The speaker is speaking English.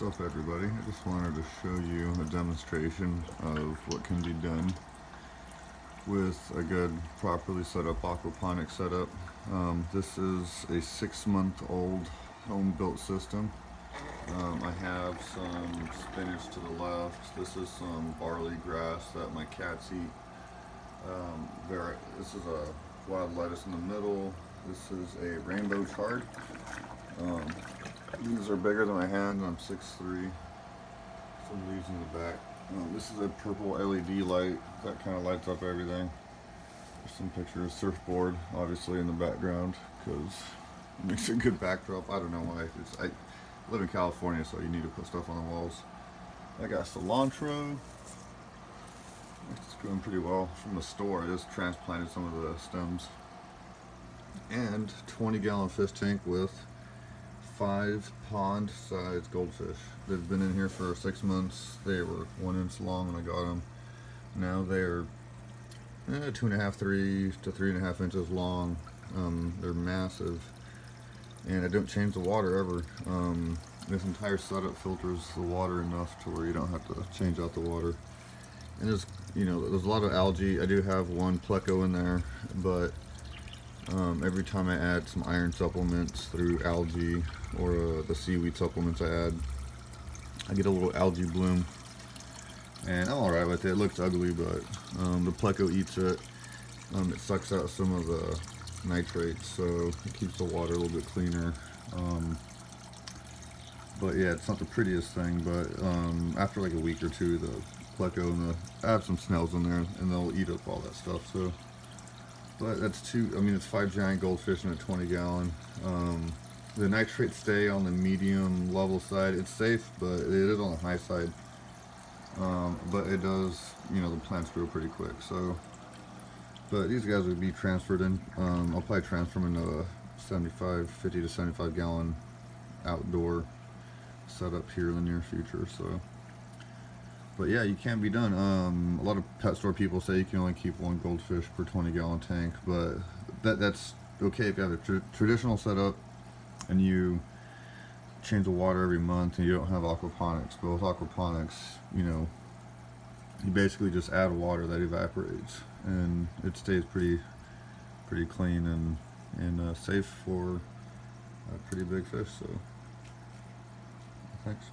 What's up, everybody? I just wanted to show you a demonstration of what can be done with a good properly set up aquaponics setup. This is a 6-month-old home built system. I have some spinach to the left. This is some barley grass that my cats eat. This is a wild lettuce in the middle. This is a rainbow chard. These are bigger than my hand, and I'm 6'3". Some leaves in the back. This is a purple LED light that kind of lights up everything. There's some pictures, surfboard obviously in the background because it makes a good backdrop. I don't know why. I live in California, so you need to put stuff on the walls. I got cilantro. It's going pretty well from the store. I just transplanted some of the stems. And 20-gallon fish tank with 5 pond-sized goldfish. They've been in here for 6 months. They were 1 inch long when I got them. Now they're 2.5, 3 to 3.5 inches long. They're massive, and I don't change the water ever. This entire setup filters the water enough to where you don't have to change out the water. And there's a lot of algae. I do have one pleco in there, but every time I add some iron supplements through algae or the seaweed supplements I add, I get a little algae bloom, and I'm alright with it. It looks ugly, but the pleco eats it. It sucks out some of the nitrates, so it keeps the water a little bit cleaner. But yeah, it's not the prettiest thing, but after like a week or two, the pleco and I have some snails in there, and they'll eat up all that stuff. So, but that's it's 5 giant goldfish in a 20-gallon. The nitrates stay on the medium level side. It's safe, but it is on the high side. But it does, the plants grow pretty quick. So, but these guys would be transferred in. I'll probably transfer them into a 50 to 75 gallon outdoor setup here in the near future. So, but yeah, you can be done. A lot of pet store people say you can only keep 1 goldfish per 20-gallon tank, but that's okay if you have a traditional setup and you change the water every month and you don't have aquaponics. But with aquaponics, you basically just add water that evaporates, and it stays pretty clean and safe for a pretty big fish. So, thanks.